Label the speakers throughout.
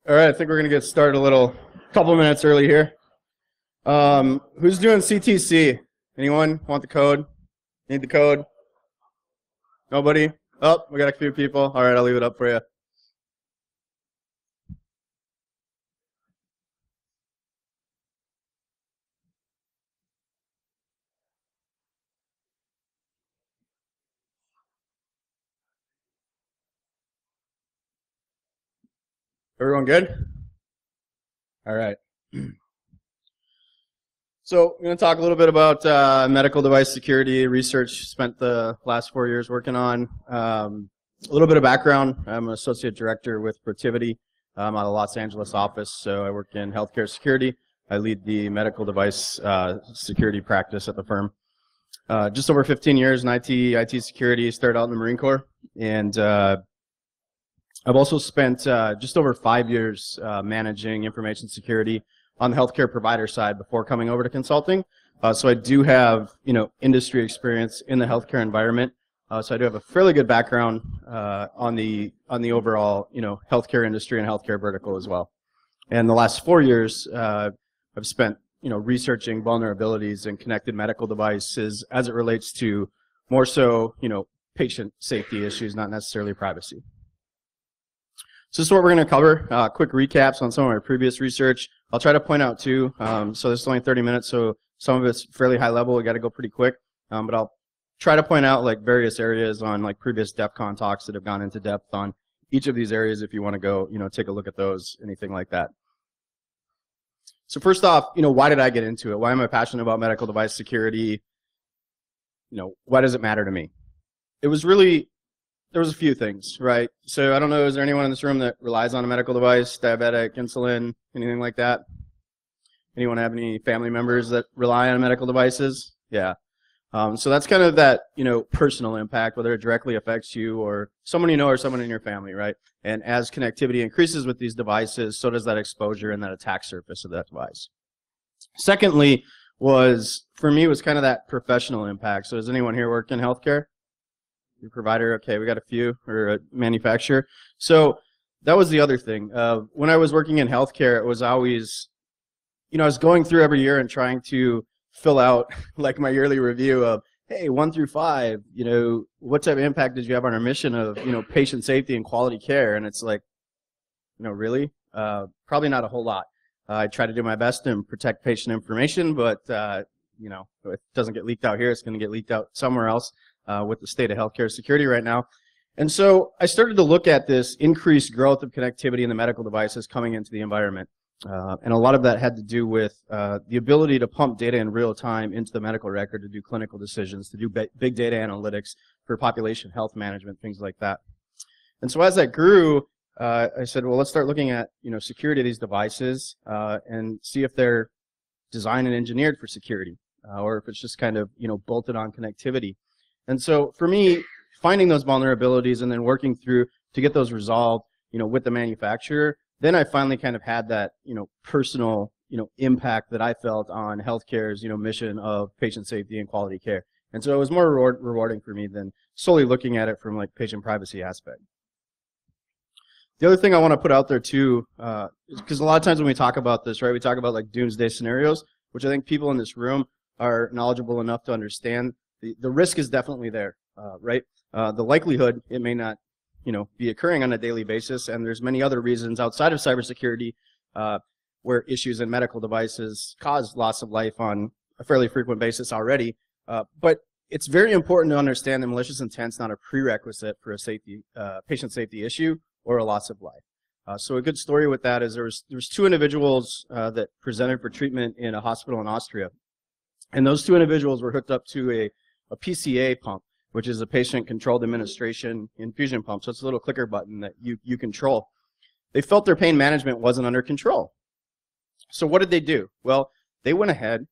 Speaker 1: All right, I think we're going to get started a couple minutes early here. Who's doing CTC? Anyone want the code? Need the code? Nobody? Oh, we got a few people. All right, I'll leave it up for you. Everyone good? All right. So I'm going to talk a little bit about medical device security research. Spent the last 4 years working on. A little bit of background. I'm an associate director with Protiviti. I'm out of Los Angeles office, so I work in healthcare security. I lead the medical device security practice at the firm. Just over 15 years in IT security. Started out in the Marine Corps, and I've also spent just over 5 years managing information security on the healthcare provider side before coming over to consulting. So I do have, industry experience in the healthcare environment. So I do have a fairly good background on the overall, healthcare industry and healthcare vertical as well. And the last 4 years, I've spent, researching vulnerabilities in connected medical devices as it relates to more so, patient safety issues, not necessarily privacy. So this is what we're going to cover. Quick recaps on some of my previous research. I'll try to point out too, so this is only 30 minutes, so some of it's fairly high level. We got to go pretty quick, but I'll try to point out like various areas on like previous DEF CON talks that have gone into depth on each of these areas if you want to go, take a look at those, anything like that. So first off, why did I get into it? Why am I passionate about medical device security? Why does it matter to me? There was a few things, right? So I don't know, is there anyone in this room that relies on a medical device, diabetic, insulin, anything like that? Anyone have any family members that rely on medical devices? Yeah. So that's kind of that, personal impact, whether it directly affects you or someone you know or someone in your family, right? And as connectivity increases with these devices, so does that exposure and that attack surface of that device. Secondly, for me, was kind of that professional impact. So does anyone here work in healthcare? Your provider? Okay, we got a few, or a manufacturer. So that was the other thing. When I was working in healthcare, it was always, I was going through every year and trying to fill out like my yearly review of, hey, 1 through 5, what type of impact did you have on our mission of, patient safety and quality care? And it's like, really? Probably not a whole lot. I try to do my best to protect patient information, but, if it doesn't get leaked out here, it's going to get leaked out somewhere else. With the state of healthcare security right now. And so I started to look at this increased growth of connectivity in the medical devices coming into the environment. And a lot of that had to do with the ability to pump data in real time into the medical record to do clinical decisions, to do big data analytics for population health management, things like that. And so as that grew, I said, well, let's start looking at, security of these devices and see if they're designed and engineered for security or if it's just kind of, bolted on connectivity. And so for me, finding those vulnerabilities and then working through to get those resolved, with the manufacturer, then I finally kind of had that, personal, impact that I felt on healthcare's, mission of patient safety and quality care. And so it was more rewarding for me than solely looking at it from like patient privacy aspect. The other thing I want to put out there too, because a lot of times when we talk about this, right, we talk about like doomsday scenarios, which I think people in this room are knowledgeable enough to understand. The risk is definitely there, right? The likelihood it may not, be occurring on a daily basis, and there's many other reasons outside of cybersecurity where issues in medical devices cause loss of life on a fairly frequent basis already. But it's very important to understand that malicious intent's not a prerequisite for a patient safety issue or a loss of life. So a good story with that is there was 2 individuals that presented for treatment in a hospital in Austria, and those 2 individuals were hooked up to a PCA pump, which is a patient-controlled administration infusion pump. So it's a little clicker button that you control. They felt their pain management wasn't under control. So what did they do? Well, they went ahead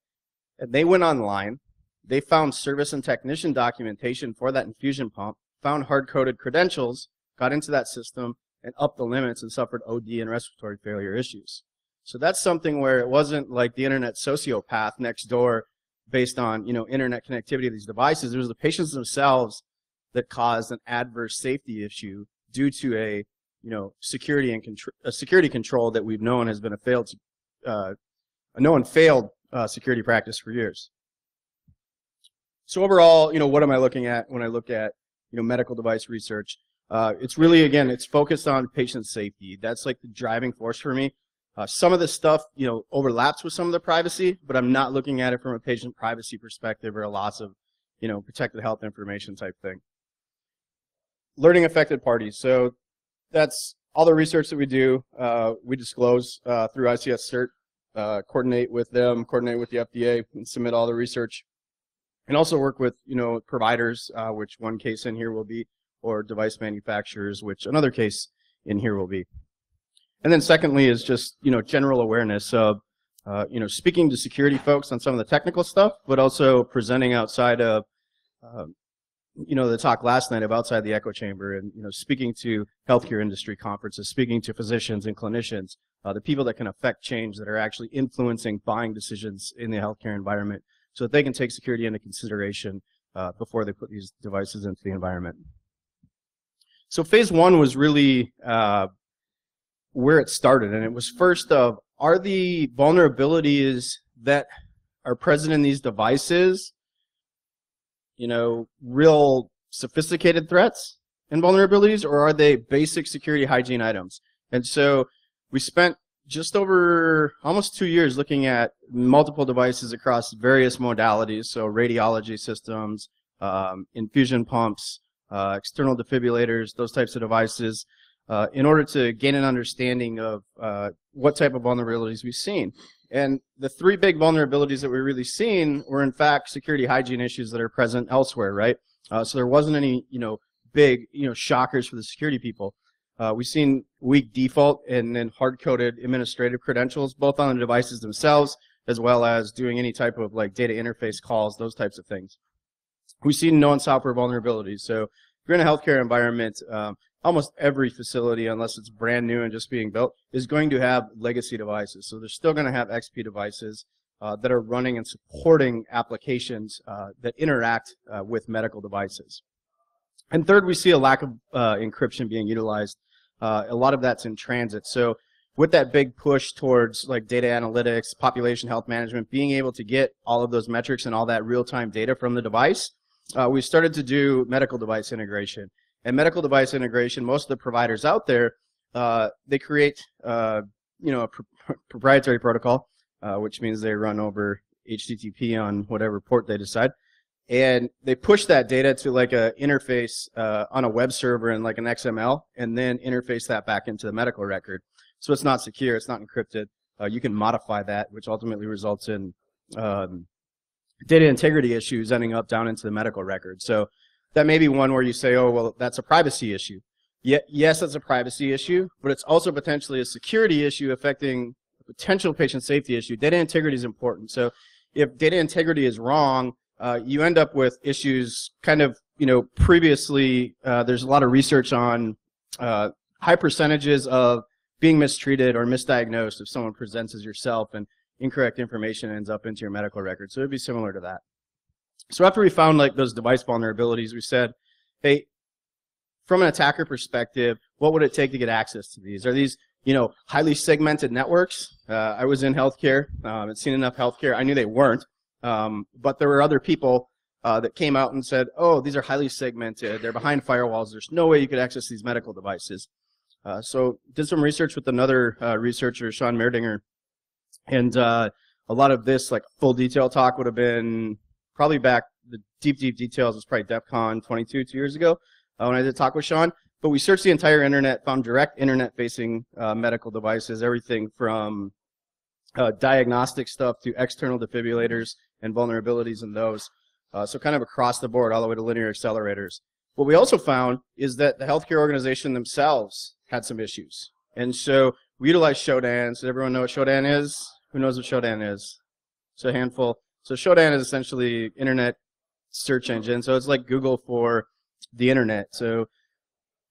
Speaker 1: and they went online. They found service and technician documentation for that infusion pump, found hard-coded credentials, got into that system, and upped the limits and suffered OD and respiratory failure issues. So that's something where it wasn't like the internet sociopath next door based on, internet connectivity of these devices. It was the patients themselves that caused an adverse safety issue due to a, security and security control that we've known has been a known failed security practice for years. So overall, what am I looking at when I look at medical device research? It's really, again, it's focused on patient safety. That's like the driving force for me. Some of this stuff, overlaps with some of the privacy, but I'm not looking at it from a patient privacy perspective or a loss of, protected health information type thing. Learning affected parties. So that's all the research that we do. We disclose through ICS Cert, coordinate with them, coordinate with the FDA, and submit all the research. And also work with, providers, which one case in here will be, or device manufacturers, which another case in here will be. And then secondly is just, general awareness of, speaking to security folks on some of the technical stuff, but also presenting outside of, the talk last night of outside the echo chamber and, speaking to healthcare industry conferences, speaking to physicians and clinicians, the people that can affect change that are actually influencing buying decisions in the healthcare environment so that they can take security into consideration before they put these devices into the environment. So phase one was really where it started, and it was first of, are the vulnerabilities that are present in these devices, real sophisticated threats and vulnerabilities, or are they basic security hygiene items? And so we spent just over almost 2 years looking at multiple devices across various modalities, so radiology systems, infusion pumps, external defibrillators, those types of devices, in order to gain an understanding of what type of vulnerabilities we've seen. And the three big vulnerabilities that we're really seeing were, in fact, security hygiene issues that are present elsewhere, right? So there wasn't any, big, shockers for the security people. We've seen weak default and then hard-coded administrative credentials, both on the devices themselves, as well as doing any type of like data interface calls, those types of things. We've seen known software vulnerabilities. So if you're in a healthcare environment, almost every facility, unless it's brand new and just being built, is going to have legacy devices. So they're still going to have XP devices that are running and supporting applications that interact with medical devices. And third, we see a lack of encryption being utilized. A lot of that's in transit. So with that big push towards like data analytics, population health management, being able to get all of those metrics and all that real-time data from the device, we started to do medical device integration. And medical device integration, most of the providers out there, they create a proprietary protocol, which means they run over HTTP on whatever port they decide. And they push that data to like a interface on a web server in like an XML, and then interface that back into the medical record. So it's not secure, it's not encrypted. You can modify that, which ultimately results in data integrity issues ending up down into the medical record. So that may be one where you say, oh, well, that's a privacy issue. Yes, that's a privacy issue, but it's also potentially a security issue affecting a potential patient safety issue. Data integrity is important. So if data integrity is wrong, you end up with issues kind of, previously, there's a lot of research on high percentages of being mistreated or misdiagnosed if someone presents as yourself and incorrect information ends up into your medical record. So it would be similar to that. So after we found like those device vulnerabilities, we said, hey, from an attacker perspective, what would it take to get access to these? Are these, highly segmented networks? I was in healthcare, I'd seen enough healthcare. I knew they weren't, but there were other people that came out and said, oh, these are highly segmented. They're behind firewalls. There's no way you could access these medical devices. So did some research with another researcher, Sean Merdinger, and a lot of this, like full detail talk would have been probably back, the deep details was probably DEF CON 22 2 years ago when I did talk with Sean. But we searched the entire internet, found direct internet-facing medical devices, everything from diagnostic stuff to external defibrillators and vulnerabilities in those. So kind of across the board, all the way to linear accelerators. What we also found is that the healthcare organization themselves had some issues. And so we utilized Shodan. Does everyone know what Shodan is? Who knows what Shodan is? So a handful. So Shodan is essentially internet search engine. So it's like Google for the internet. So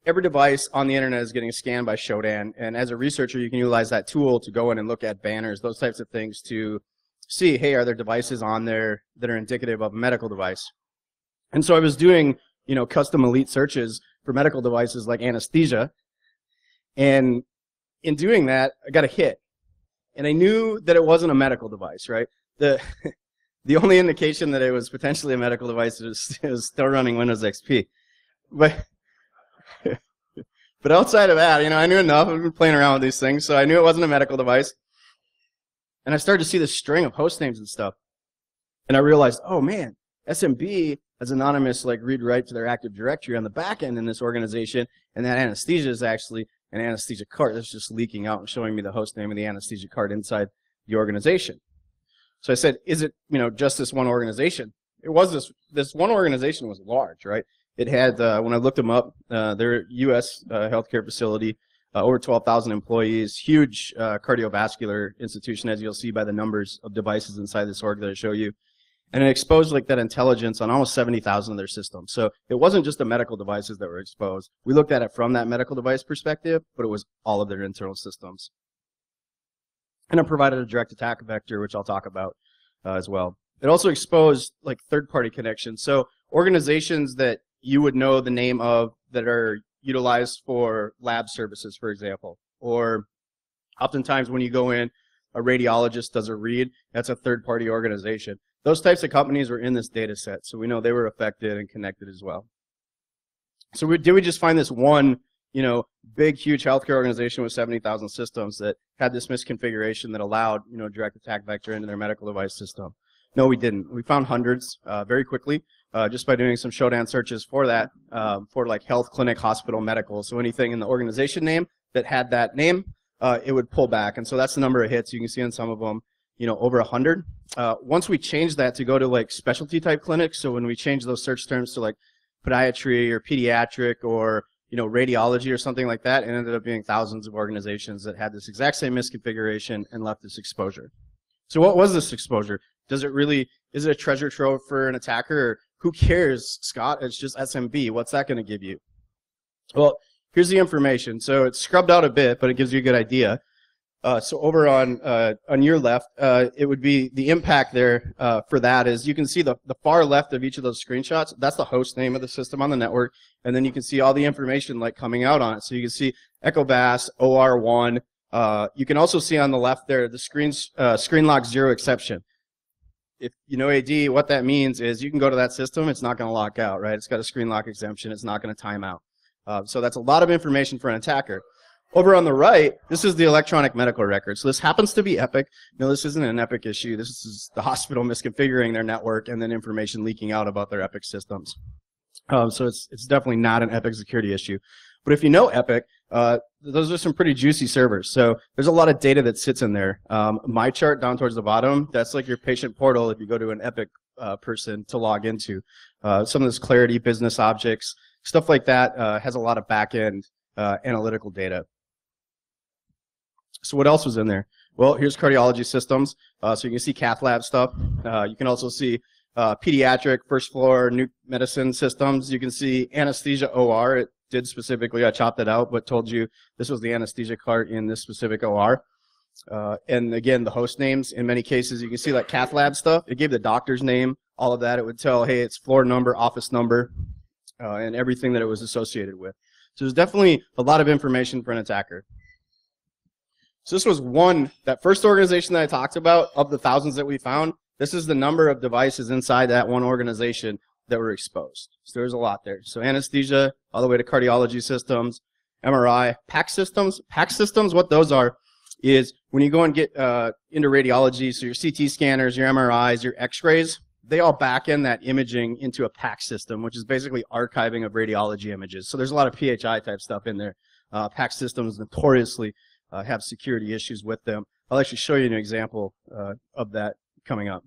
Speaker 1: every device on the internet is getting scanned by Shodan. And as a researcher, you can utilize that tool to go in and look at banners, those types of things to see, hey, are there devices on there that are indicative of a medical device? And so I was doing, custom elite searches for medical devices like anesthesia. And in doing that, I got a hit. And I knew that it wasn't a medical device, right? The only indication that it was potentially a medical device is it was still running Windows XP. But outside of that, I knew enough. I've been playing around with these things, so I knew it wasn't a medical device. And I started to see this string of host names and stuff. And I realized, oh man, SMB has anonymous read-write to their Active Directory on the back end in this organization, and that anesthesia is actually an anesthesia cart that's just leaking out and showing me the host name of the anesthesia cart inside the organization. So I said, is it just this one organization? It was this one organization was large, right? It had, when I looked them up, their U.S. Healthcare facility, over 12,000 employees, huge cardiovascular institution, as you'll see by the numbers of devices inside this org that I show you. And it exposed that intelligence on almost 70,000 of their systems. So it wasn't just the medical devices that were exposed. We looked at it from that medical device perspective, but it was all of their internal systems. And it provided a direct attack vector, which I'll talk about as well. It also exposed third-party connections. So organizations that you would know the name of that are utilized for lab services, for example. Or oftentimes when you go in, a radiologist does a read, that's a third-party organization. Those types of companies were in this data set, so we know they were affected and connected as well. So did we just find this one, big, huge healthcare organization with 70,000 systems that had this misconfiguration that allowed, direct attack vector into their medical device system? No, we didn't. We found hundreds very quickly just by doing some showdown searches for that, for health, clinic, hospital, medical. So anything in the organization name that had that name, it would pull back. And so that's the number of hits. You can see on some of them, over 100. Once we changed that to go to specialty type clinics, so when we changed those search terms to podiatry or pediatric or radiology or something like that, it ended up being thousands of organizations that had this exact same misconfiguration and left this exposure. So what was this exposure? Is it a treasure trove for an attacker? Or who cares, Scott? It's just SMB. What's that going to give you? Well, here's the information. So it's scrubbed out a bit, but it gives you a good idea. So over on your left, it would be the impact there for that is you can see the far left of each of those screenshots. That's the host name of the system on the network, and then you can see all the information coming out on it. So you can see Echo Bass, OR1. You can also see on the left there the screen lock 0 exception. If you know AD, what that means is you can go to that system, it's not going to lock out, right? It's got a screen lock exemption, it's not going to time out. So that's a lot of information for an attacker. Over on the right, this is the electronic medical record. So this happens to be Epic. No, this isn't an Epic issue. This is the hospital misconfiguring their network and then information leaking out about their Epic systems. So it's definitely not an Epic security issue. But if you know Epic, those are some pretty juicy servers. So there's a lot of data that sits in there. My chart down towards the bottom, that's your patient portal if you go to an Epic person to log into. Some of this Clarity, business objects, stuff like that has a lot of back-end analytical data. So what else was in there? Well, here's cardiology systems. So you can see cath lab stuff. You can also see pediatric, first floor, nuke medicine systems. You can see anesthesia OR. It did specifically, I chopped it out, but told you this was the anesthesia cart in this specific OR. And again, the host names, in many cases, you can see cath lab stuff. It gave the doctor's name, all of that. It would tell, hey, it's floor number, office number, and everything that it was associated with. So there's definitely a lot of information for an attacker. So this was that first organization that I talked about, of the thousands that we found, this is the number of devices inside that one organization that were exposed. So there's a lot there. So anesthesia, all the way to cardiology systems, MRI, PACS systems. PACS systems, what those are, is when you go and get into radiology, so your CT scanners, your MRIs, your X-rays, they all back end that imaging into a PACS system, which is basically archiving of radiology images. So there's a lot of PHI type stuff in there. PACS systems notoriously have security issues with them. I'll actually show you an example of that coming up.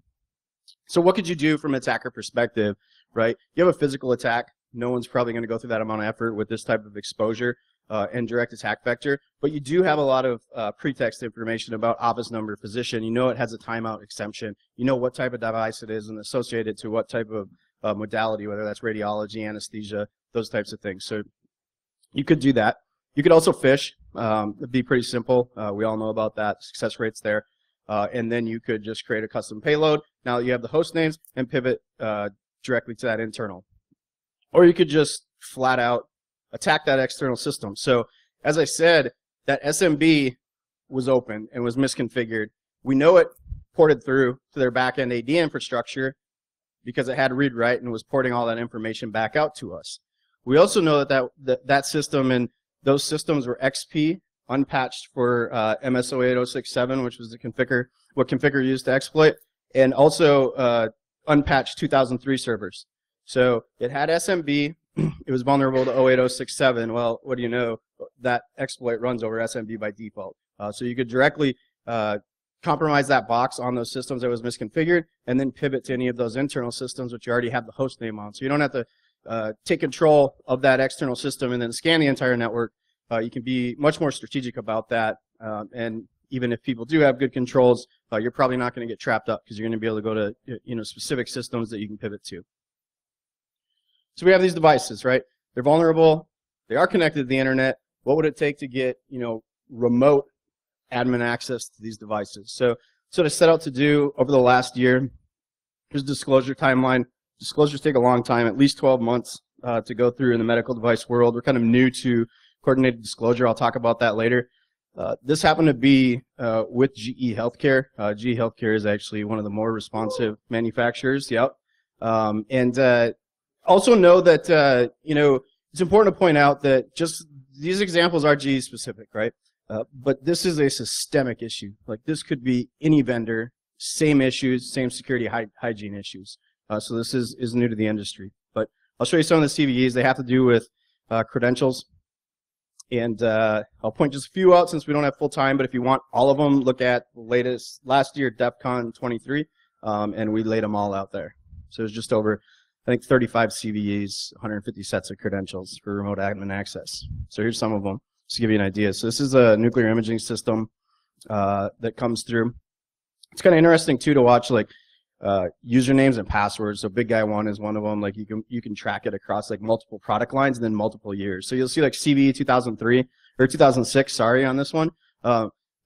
Speaker 1: So what could you do from an attacker perspective, right? You have a physical attack. No one's probably going to go through that amount of effort with this type of exposure and direct attack vector, but you do have a lot of pretext information about office number, physician. You know it has a timeout exemption. You know what type of device it is and associated to what type of modality, whether that's radiology, anesthesia, those types of things. So you could do that. You could also phish. It'd be pretty simple. We all know about that. Success rates there. And then you could just create a custom payload. Now you have the host names and pivot directly to that internal. Or you could just flat out attack that external system. So as I said, that SMB was open and was misconfigured. We know it ported through to their back-end AD infrastructure because it had read-write and was porting all that information back out to us. We also know that system and those systems were XP, unpatched for MS08067, which was what configure used to exploit, and also unpatched 2003 servers. So it had SMB, it was vulnerable to 08067. Well, what do you know? That exploit runs over SMB by default. So you could directly compromise that box on those systems that was misconfigured, and then pivot to any of those internal systems which you already have the host name on. So you don't have to take control of that external system and then scan the entire network. You can be much more strategic about that, and even if people do have good controls, you're probably not going to get trapped up because you're going to be able to go to specific systems that you can pivot to. So we have these devices, right? They're vulnerable. They are connected to the internet. What would it take to get remote admin access to these devices? So what I set out to do over the last year, here's a disclosure timeline. Disclosures take a long time, at least 12 months to go through in the medical device world. We're kind of new to coordinated disclosure. I'll talk about that later. This happened to be with GE Healthcare. GE Healthcare is actually one of the more responsive manufacturers. Yep. And also know that it's important to point out that just these examples are GE specific, right? But this is a systemic issue. Like this could be any vendor, same issues, same security hygiene issues. So this is new to the industry. But I'll show you some of the CVEs. They have to do with credentials. And I'll point just a few out since we don't have full time, but if you want all of them, look at the latest, last year, DEF CON 23, and we laid them all out there. So it was just over, I think, 35 CVEs, 150 sets of credentials for remote admin access. So here's some of them, just to give you an idea. So this is a nuclear imaging system that comes through. It's kind of interesting, too, to watch, like, usernames and passwords. So Big Guy 1 is one of them. Like you can track it across like multiple product lines and then multiple years. So you'll see like CVE 2003 or 2006. Sorry, on this one.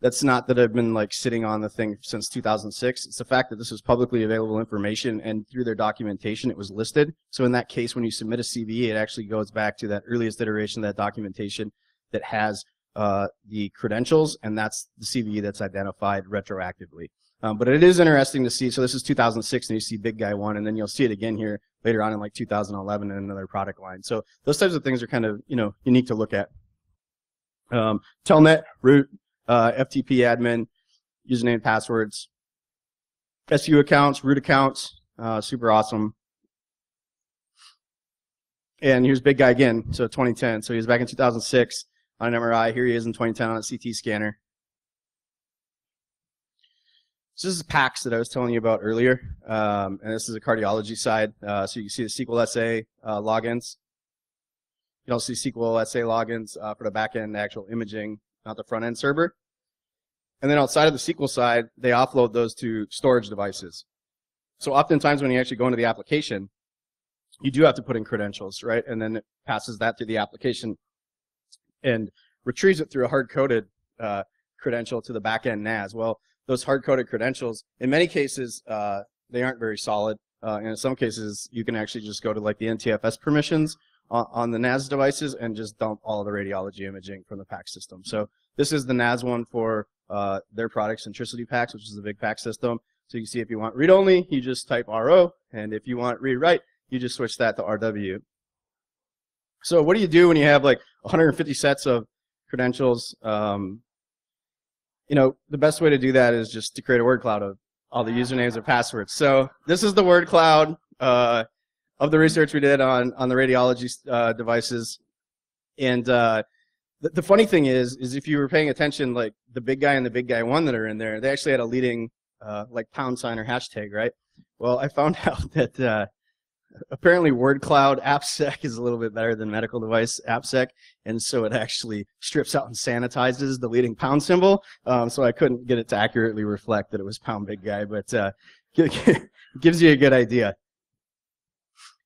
Speaker 1: That's not that I've been like sitting on the thing since 2006. It's the fact that this was publicly available information, and through their documentation, it was listed. So in that case, when you submit a CVE, it actually goes back to that earliest iteration of that documentation that has the credentials, and that's the CVE that's identified retroactively. But it is interesting to see. So this is 2006, and you see Big Guy 1, and then you'll see it again here later on in like 2011 in another product line. So those types of things are kind of unique to look at. Telnet, root, FTP admin, username, passwords, SU accounts, root accounts, super awesome. And here's Big Guy again. So 2010. So he was back in 2006 on an MRI. Here he is in 2010 on a CT scanner. So this is PACS that I was telling you about earlier, and this is a cardiology side. So you can see the SQL SA logins. You can also see SQL SA logins for the back-end actual imaging, not the front-end server. And then outside of the SQL side, they offload those to storage devices. So oftentimes when you actually go into the application, you do have to put in credentials, right? And then it passes that through the application and retrieves it through a hard-coded credential to the back-end NAS. Well, those hard-coded credentials, in many cases, they aren't very solid. And in some cases, you can actually just go to like the NTFS permissions on the NAS devices and just dump all of the radiology imaging from the PACS system. So this is the NAS one for their product, Centricity PACS, which is the big PACS system. So you can see if you want read-only, you just type RO, and if you want read-write, you just switch that to RW. So what do you do when you have like 150 sets of credentials? The best way to do that is just to create a word cloud of all the usernames and passwords. So this is the word cloud of the research we did on the radiology devices. And the funny thing is if you were paying attention, like the Big Guy and the Big Guy 1 that are in there, they actually had a leading like pound sign or hashtag, right? Well, I found out that apparently word cloud AppSec is a little bit better than medical device AppSec, and so it actually strips out and sanitizes the leading pound symbol. So I couldn't get it to accurately reflect that it was pound Big Guy, but it gives you a good idea.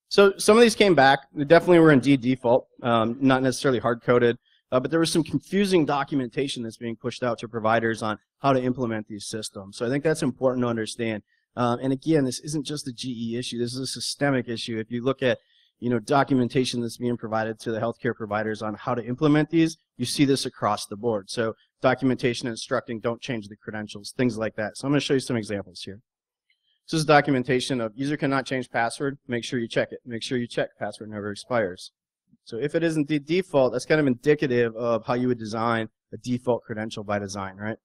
Speaker 1: So some of these came back. They definitely were indeed default, not necessarily hard-coded, but there was some confusing documentation that's being pushed out to providers on how to implement these systems. So I think that's important to understand. And again, this isn't just a GE issue. This is a systemic issue. If you look at, documentation that's being provided to the healthcare providers on how to implement these. You see this across the board. So documentation instructing, don't change the credentials, things like that. So I'm going to show you some examples here. This is documentation of user cannot change password. Make sure you check it. Make sure you check password never expires. So if it isn't the default, that's kind of indicative of how you would design a default credential by design, right?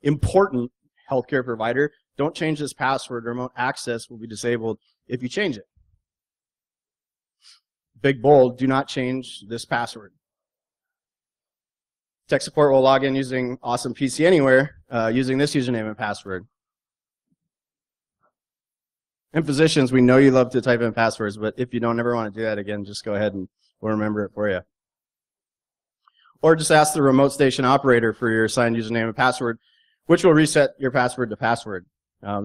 Speaker 1: Important healthcare provider, don't change this password. Remote access will be disabled if you change it. Big bold, do not change this password. Tech support will log in using Awesome PC Anywhere using this username and password. And physicians, we know you love to type in passwords, but if you don't ever want to do that again, just go ahead and we'll remember it for you. Or just ask the remote station operator for your assigned username and password, which will reset your password to password.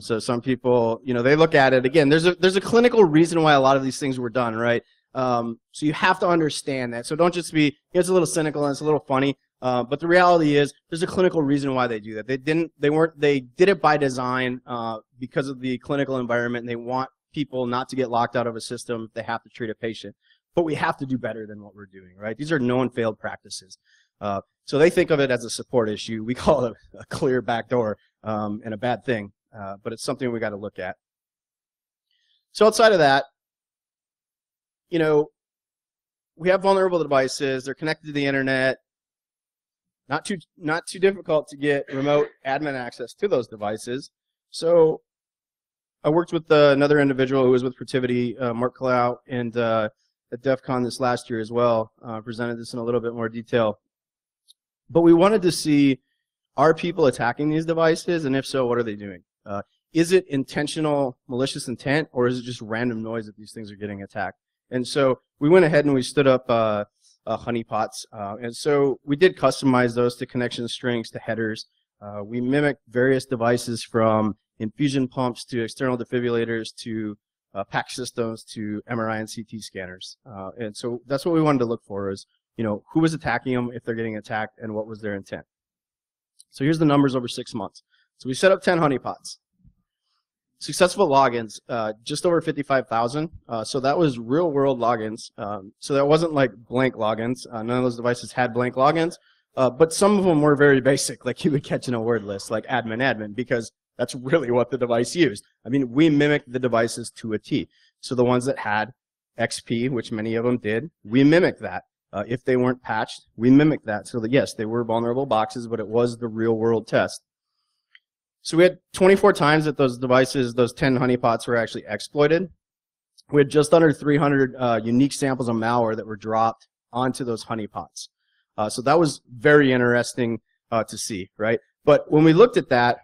Speaker 1: So some people, they look at it. Again, there's a clinical reason why a lot of these things were done, right? So you have to understand that. So don't just be, it's a little cynical and it's a little funny. But the reality is there's a clinical reason why they do that. They did it by design because of the clinical environment, and they want people not to get locked out of a system if they have to treat a patient. But we have to do better than what we're doing, right? These are known failed practices. So they think of it as a support issue. We call it a clear backdoor and a bad thing, but it's something we got to look at. So outside of that, we have vulnerable devices. They're connected to the internet. Not too difficult to get remote admin access to those devices. So I worked with another individual who was with Protiviti, Mark Kalau, and at DEF CON this last year as well. Presented this in a little bit more detail. But we wanted to see, are people attacking these devices, and if so, what are they doing? Is it intentional malicious intent, or is it just random noise that these things are getting attacked? And so we went ahead and we stood up Honeypots. And so we did customize those to connection strings, to headers. We mimicked various devices from infusion pumps to external defibrillators to PAC systems to MRI and CT scanners. And so that's what we wanted to look for is, who was attacking them, if they're getting attacked, and what was their intent. So here's the numbers over 6 months. So we set up 10 honeypots. Successful logins, just over 55,000. So that was real world logins. So that wasn't like blank logins. None of those devices had blank logins, but some of them were very basic, like you would catch in a word list, like admin, because that's really what the device used. I mean, we mimicked the devices to a T. So the ones that had XP, which many of them did, we mimicked that. If they weren't patched, we mimicked that. So that, yes, they were vulnerable boxes, but it was the real world test. So we had 24 times that those devices, those 10 honeypots were actually exploited. We had just under 300 unique samples of malware that were dropped onto those honeypots. So that was very interesting to see, right? But when we looked at that,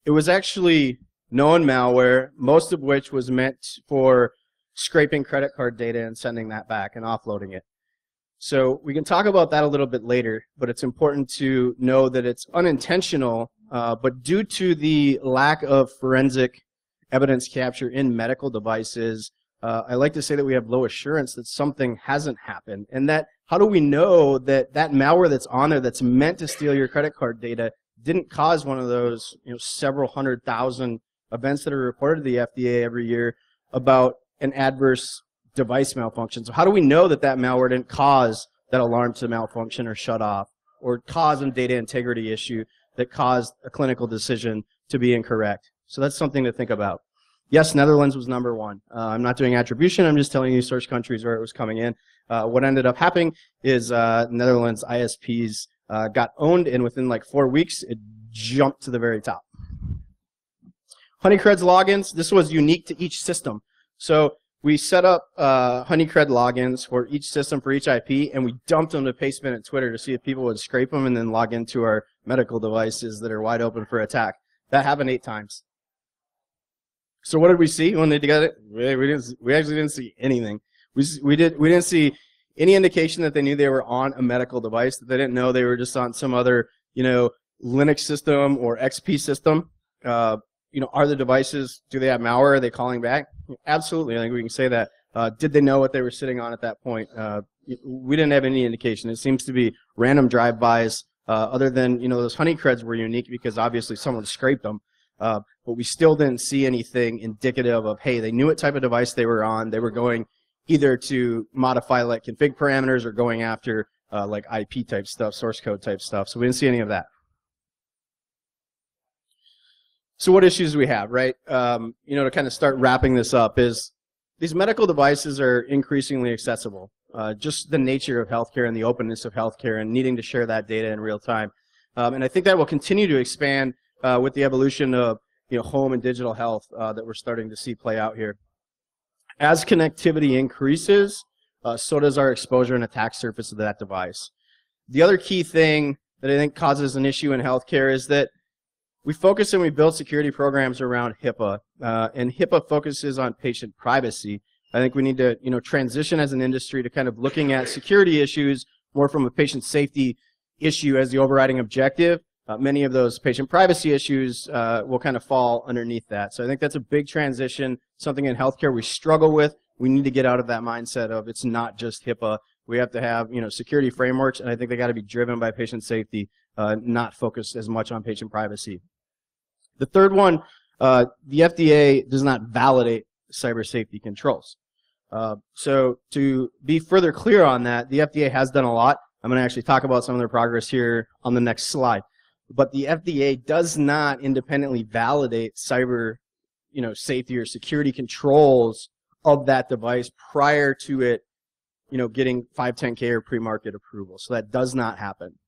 Speaker 1: it was actually known malware, most of which was meant for scraping credit card data and sending that back and offloading it. So we can talk about that a little bit later, but it's important to know that it's unintentional, but due to the lack of forensic evidence capture in medical devices, I like to say that we have low assurance that something hasn't happened. And that, how do we know that that malware that's on there that's meant to steal your credit card data didn't cause one of those, several 100,000 events that are reported to the FDA every year about an adverse device malfunction? So how do we know that that malware didn't cause that alarm to malfunction or shut off, or cause a data integrity issue that caused a clinical decision to be incorrect? So that's something to think about. Yes, Netherlands was number one. I'm not doing attribution. I'm just telling you source countries where it was coming in. What ended up happening is Netherlands ISPs got owned, and within like 4 weeks, it jumped to the very top. Honeycred's logins, this was unique to each system. So we set up Honeycred logins for each system, for each IP, and we dumped them to Pastebin and Twitter to see if people would scrape them and then log into our medical devices that are wide open for attack. That happened 8 times. So what did we see when they got it? We actually didn't see anything. We didn't see any indication that they knew they were on a medical device, that they didn't know they were just on some other, Linux system or XP system. Are the devices, do they have malware? Are they calling back? Absolutely, I think we can say that. Did they know what they were sitting on at that point? We didn't have any indication. It seems to be random drive-bys, other than, those Honeycreds were unique because obviously someone scraped them. But we still didn't see anything indicative of, hey, they knew what type of device they were on. They were going, either to modify like config parameters or going after like IP type stuff, source code type stuff. So we didn't see any of that. So what issues do we have, right? You know, to kind of start wrapping this up is these medical devices are increasingly accessible. Just the nature of healthcare and the openness of healthcare and needing to share that data in real time. And I think that will continue to expand with the evolution of home and digital health that we're starting to see play out here. As connectivity increases, so does our exposure and attack surface of that device. The other key thing that I think causes an issue in healthcare is that we focus and we build security programs around HIPAA, and HIPAA focuses on patient privacy. I think we need to transition as an industry to kind of looking at security issues more from a patient safety issue as the overriding objective. Many of those patient privacy issues will kind of fall underneath that. So I think that's a big transition, something in healthcare we struggle with. We need to get out of that mindset of it's not just HIPAA. We have to have security frameworks, and I think they got to be driven by patient safety, not focused as much on patient privacy. The third one, the FDA does not validate cyber safety controls. So to be further clear on that, the FDA has done a lot. I'm going to actually talk about some of their progress here on the next slide. But the FDA does not independently validate cyber safety or security controls of that device prior to it getting 510K or pre-market approval. So that does not happen.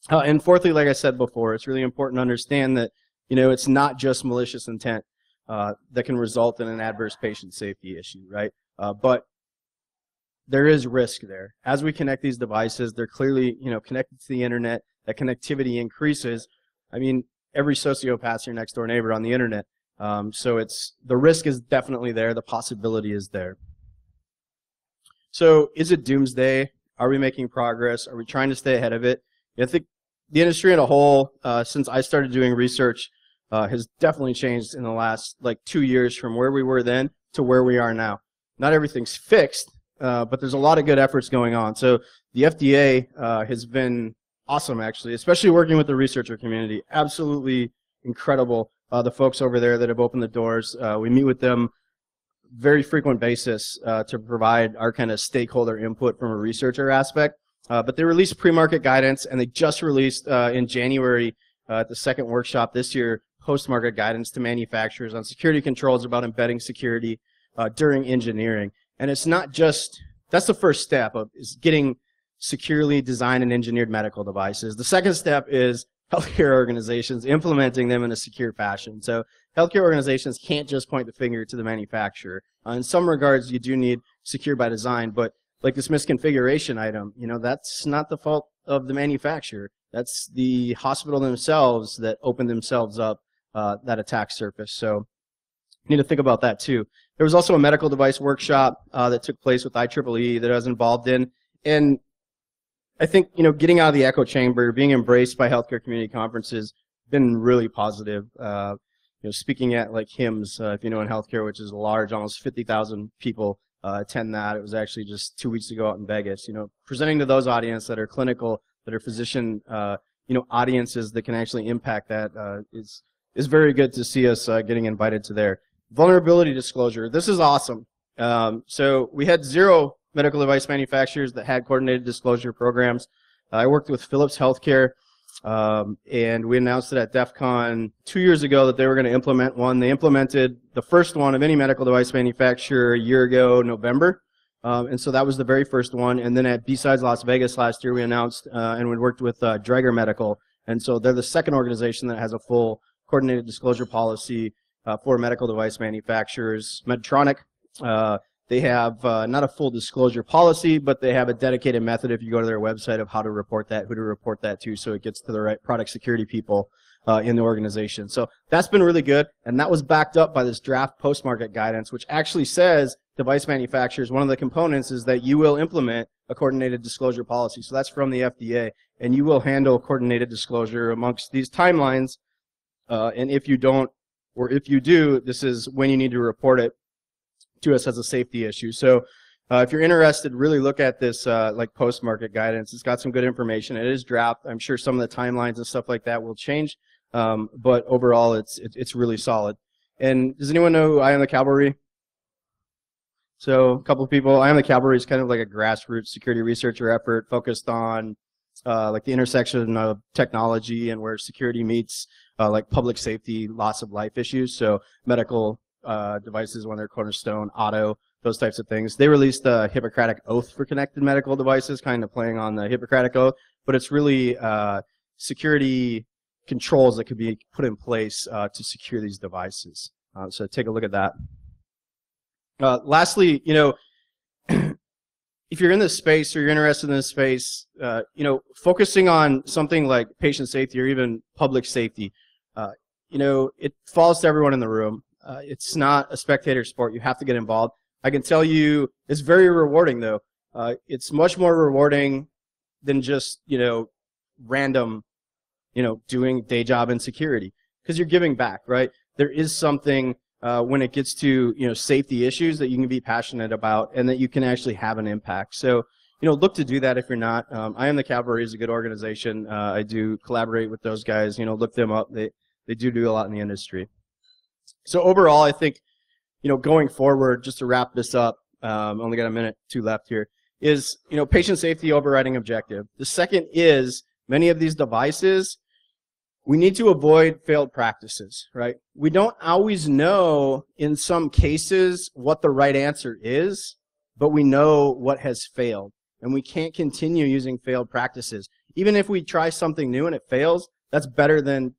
Speaker 1: And fourthly, like I said before, it's really important to understand that it's not just malicious intent that can result in an adverse patient safety issue, right? But there is risk there. As we connect these devices, they're clearly connected to the internet. That connectivity increases. I mean, every sociopath's your next door neighbor on the internet. So the risk is definitely there. The possibility is there. So is it doomsday? Are we making progress? Are we trying to stay ahead of it? I think the industry as a whole, since I started doing research, has definitely changed in the last 2 years from where we were then to where we are now. Not everything's fixed, but there's a lot of good efforts going on. So the FDA has been awesome, actually, especially working with the researcher community. Absolutely incredible. The folks over there that have opened the doors. We meet with them very frequent basis to provide our kind of stakeholder input from a researcher aspect. But they released pre-market guidance, and they just released in January at the second workshop this year, post-market guidance to manufacturers on security controls about embedding security during engineering. And it's not just, that's the first step of is getting securely designed and engineered medical devices. The second step is healthcare organizations implementing them in a secure fashion. So healthcare organizations can't just point the finger to the manufacturer. In some regards, you do need secure by design, but like this misconfiguration item, that's not the fault of the manufacturer. That's the hospital themselves that opened themselves up that attack surface. So you need to think about that too. There was also a medical device workshop that took place with IEEE that I was involved in, and I think getting out of the echo chamber, being embraced by healthcare community conferences, been really positive. Speaking at like HIMSS, if you know in healthcare, which is large, almost 50,000 people attend that. It was actually just 2 weeks ago out in Vegas. Presenting to those audience that are clinical, that are physician, audiences that can actually impact that is very good to see us getting invited to there. Vulnerability disclosure. This is awesome. So we had 0 medical device manufacturers that had coordinated disclosure programs. I worked with Philips Healthcare, and we announced it at DEF CON 2 years ago that they were going to implement one. They implemented the first one of any medical device manufacturer a year ago, November. And so that was the very first one. And then at B-Sides Las Vegas last year, we announced, and we worked with Draeger Medical. And so they're the second organization that has a full coordinated disclosure policy for medical device manufacturers. Medtronic, they have not a full disclosure policy, but they have a dedicated method if you go to their website of how to report that, who to report that to, so it gets to the right product security people in the organization. So that's been really good, and that was backed up by this draft post-market guidance, which actually says device manufacturers, one of the components is that you will implement a coordinated disclosure policy. So that's from the FDA, and you will handle coordinated disclosure amongst these timelines, and if you don't, or if you do, this is when you need to report it to us as a safety issue. So if you're interested, really look at this like post-market guidance. It's got some good information. It is draft. I'm sure some of the timelines and stuff like that will change, but overall it's really solid. And does anyone know who Eye on the Cavalry? So a couple of people. I Am the Cavalry is kind of like a grassroots security researcher effort focused on like the intersection of technology and where security meets like public safety, loss of life issues. So medical devices, when they're cornerstone, auto, those types of things. They released the Hippocratic Oath for connected medical devices, kind of playing on the Hippocratic Oath, but it's really security controls that could be put in place to secure these devices. So take a look at that. Lastly, you know, if you're in this space or you're interested in this space, you know, focusing on something like patient safety or even public safety, you know, it falls to everyone in the room. It's not a spectator sport. You have to get involved. I can tell you it's very rewarding, though. It's much more rewarding than just, you know, random, you know, doing day job in security, because you're giving back, right? There is something when it gets to, you know, safety issues that you can be passionate about and that you can actually have an impact. So, you know, look to do that if you're not. I Am the Cavalry is a good organization. I do collaborate with those guys. You know, look them up. They do a lot in the industry. So overall, I think, you know, going forward, just to wrap this up, only got a minute, 2 left here, is, you know, patient safety overriding objective. The second is many of these devices, we need to avoid failed practices, right? We don't always know in some cases what the right answer is, but we know what has failed. And we can't continue using failed practices. Even if we try something new and it fails, that's better than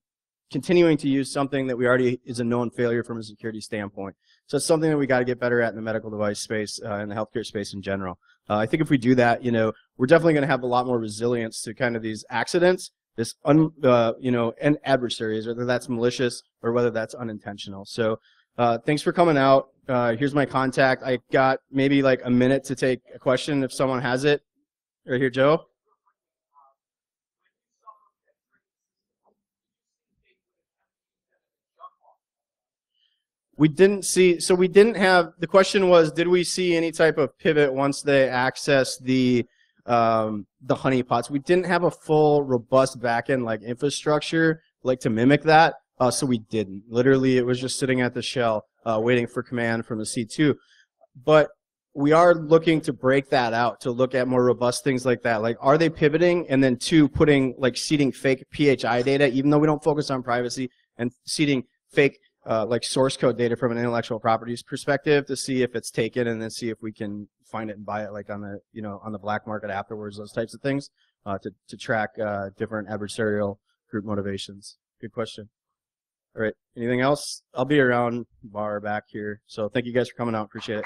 Speaker 1: continuing to use something that we already is a known failure from a security standpoint. So it's something that we got to get better at in the medical device space and the healthcare space in general. I think if we do that, you know, we're definitely going to have a lot more resilience to kind of these accidents, this you know, and adversaries, whether that's malicious or whether that's unintentional. So thanks for coming out. Here's my contact. I got maybe like a minute to take a question if someone has it. Right here, Joe. We didn't see, so we didn't have, the question was, did we see any type of pivot once they accessed the honeypots? We didn't have a full, robust backend like infrastructure like to mimic that, so we didn't. Literally, it was just sitting at the shell, waiting for command from the C2. But we are looking to break that out, to look at more robust things like that. Like, are they pivoting? And then 2, putting, like, seeding fake PHI data, even though we don't focus on privacy, and seeding fake like source code data from an intellectual properties perspective to see if it's taken, and then see if we can find it and buy it like on the, you know, on the black market afterwards, those types of things, to track different adversarial group motivations. Good question. All right, anything else? I'll be around bar back here. So thank you guys for coming out. Appreciate it.